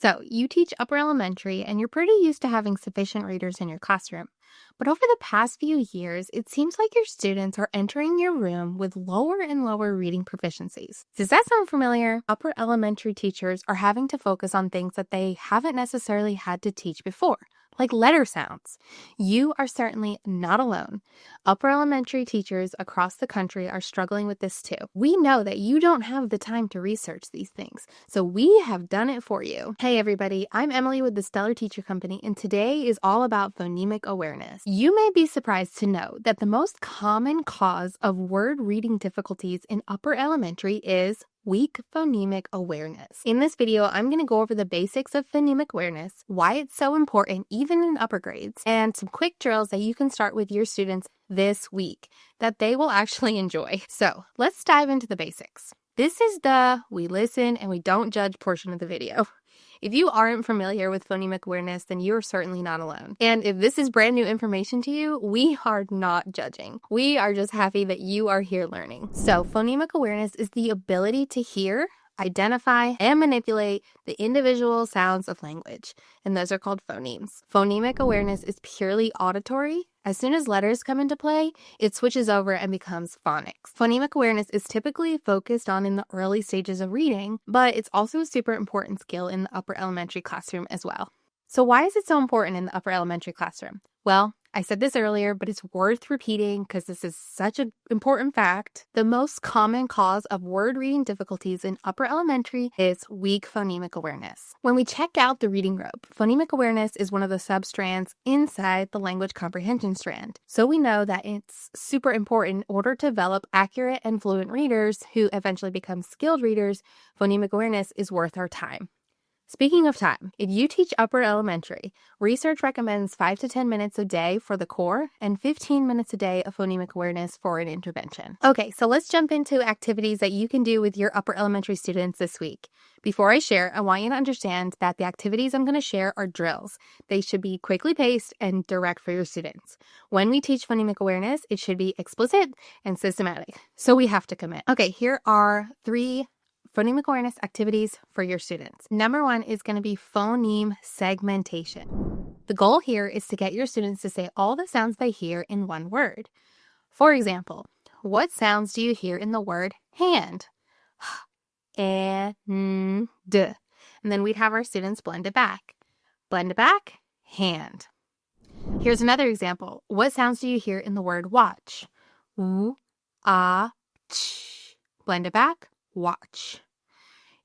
So you teach upper elementary and you're pretty used to having sufficient readers in your classroom. But over the past few years, it seems like your students are entering your room with lower and lower reading proficiencies. Does that sound familiar? Upper elementary teachers are having to focus on things that they haven't necessarily had to teach before, like letter sounds. You are certainly not alone. Upper elementary teachers across the country are struggling with this too. We know that you don't have the time to research these things, so we have done it for you. Hey everybody, I'm Emily with the Stellar Teacher Company, and today is all about phonemic awareness. You may be surprised to know that the most common cause of word reading difficulties in upper elementary is weak phonemic awareness. In this video, I'm going to go over the basics of phonemic awareness, why it's so important even in upper grades, and some quick drills that you can start with your students this week that they will actually enjoy. So let's dive into the basics. This is the we listen and we don't judge portion of the video. If you aren't familiar with phonemic awareness, then you're certainly not alone. And if this is brand new information to you, we are not judging. We are just happy that you are here learning. So phonemic awareness is the ability to hear, identify, and manipulate the individual sounds of language, and those are called phonemes. Phonemic awareness is purely auditory. As soon as letters come into play, it switches over and becomes phonics. Phonemic awareness is typically focused on in the early stages of reading, but it's also a super important skill in the upper elementary classroom as well. So why is it so important in the upper elementary classroom? Well, I said this earlier, but it's worth repeating because this is such an important fact. The most common cause of word reading difficulties in upper elementary is weak phonemic awareness. When we check out the reading rope, phonemic awareness is one of the substrands inside the language comprehension strand. So we know that it's super important in order to develop accurate and fluent readers who eventually become skilled readers. Phonemic awareness is worth our time. Speaking of time, if you teach upper elementary, research recommends 5 to 10 minutes a day for the core and 15 minutes a day of phonemic awareness for an intervention. Okay, so let's jump into activities that you can do with your upper elementary students this week. Before I share, I want you to understand that the activities I'm going to share are drills. They should be quickly paced and direct for your students. When we teach phonemic awareness, it should be explicit and systematic. So we have to commit. Okay, here are 3 phonemic awareness activities for your students. Number 1 is going to be phoneme segmentation. The goal here is to get your students to say all the sounds they hear in one word. For example, what sounds do you hear in the word hand? And d. And then we'd have our students blend it back. Blend it back, hand. Here's another example. What sounds do you hear in the word watch? W, ah, ch. Blend it back, watch.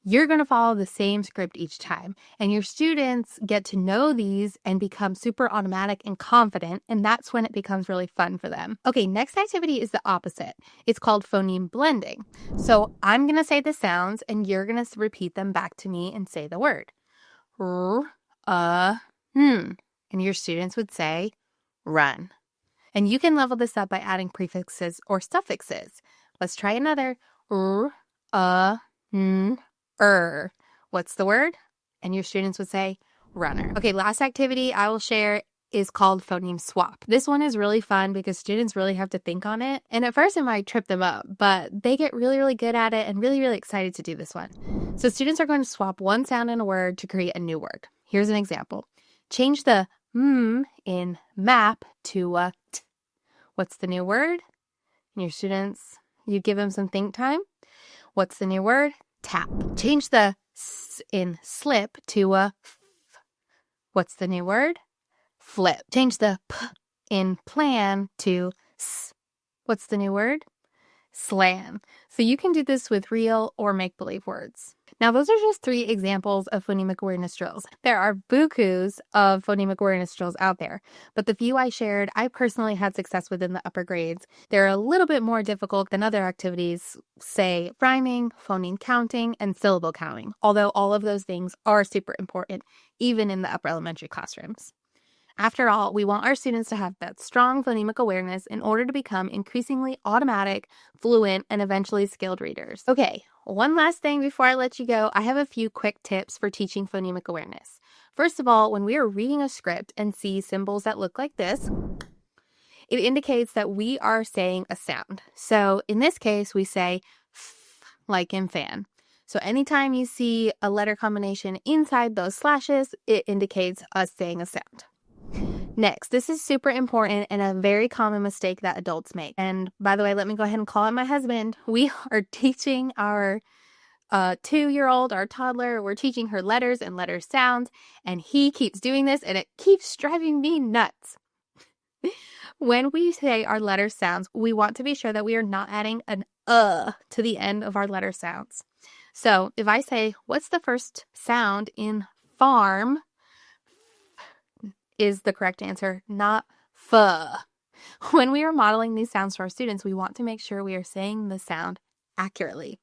You're going to follow the same script each time, and your students get to know these and become super automatic and confident, and that's when it becomes really fun for them. Okay, next activity is the opposite. It's called phoneme blending. So I'm going to say the sounds, and you're going to repeat them back to me and say the word. R, and your students would say run. And you can level this up by adding prefixes or suffixes. Let's try another. What's the word? And your students would say runner. Okay, last activity I will share is called phoneme swap. This one is really fun because students really have to think on it. And at first it might trip them up, but they get really, really good at it and really, really excited to do this one. So students are going to swap one sound in a word to create a new word. Here's an example. Change the in map to a t. What's the new word? And your students, you give them some think time. What's the new word? Tap. Change the s in slip to a f. What's the new word? Flip. Change the p in plan to s. What's the new word? Slam. So you can do this with real or make-believe words. Now, those are just 3 examples of phonemic awareness drills. There are bukus of phonemic awareness drills out there, but the few I shared, I personally had success with in the upper grades. They're a little bit more difficult than other activities, say rhyming, phoneme counting, and syllable counting, although all of those things are super important, even in the upper elementary classrooms. After all, we want our students to have that strong phonemic awareness in order to become increasingly automatic, fluent, and eventually skilled readers. Okay, one last thing before I let you go, I have a few quick tips for teaching phonemic awareness. First of all, when we are reading a script and see symbols that look like this, it indicates that we are saying a sound. So in this case, we say f, like in fan. So anytime you see a letter combination inside those slashes, it indicates us saying a sound. Next, this is super important and a very common mistake that adults make. And by the way, let me go ahead and call out my husband. We are teaching our 2-year-old, our toddler, we're teaching her letters and letter sounds, and he keeps doing this and it keeps driving me nuts. When we say our letter sounds, we want to be sure that we are not adding an to the end of our letter sounds. So if I say, what's the first sound in farm, is the correct answer, not f. When we are modeling these sounds for our students, we want to make sure we are saying the sound accurately.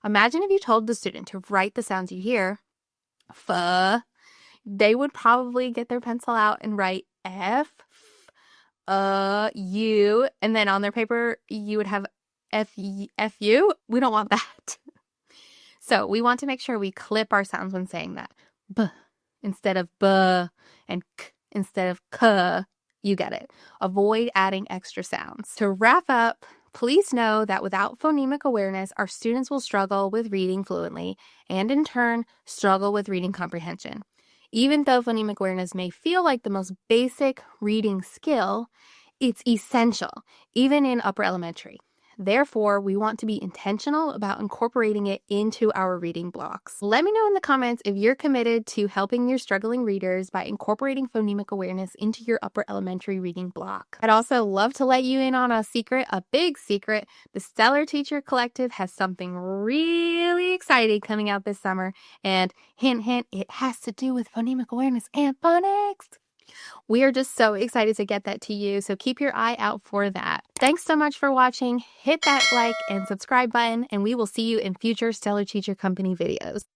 Imagine if you told the student to write the sounds you hear, f, they would probably get their pencil out and write f, u, and then on their paper, you would have fu. We don't want that. So we want to make sure we clip our sounds when saying that. B instead of b and k instead of k. You get it. Avoid adding extra sounds. To wrap up, please know that without phonemic awareness, our students will struggle with reading fluently and in turn struggle with reading comprehension. Even though phonemic awareness may feel like the most basic reading skill, it's essential, even in upper elementary. Therefore, we want to be intentional about incorporating it into our reading blocks. Let me know in the comments if you're committed to helping your struggling readers by incorporating phonemic awareness into your upper elementary reading block. I'd also love to let you in on a secret, a big secret. The Stellar Teacher Collective has something really exciting coming out this summer. And hint, hint, it has to do with phonemic awareness and phonics. We are just so excited to get that to you, so keep your eye out for that. Thanks so much for watching. Hit that like and subscribe button, and we will see you in future Stellar Teacher Company videos.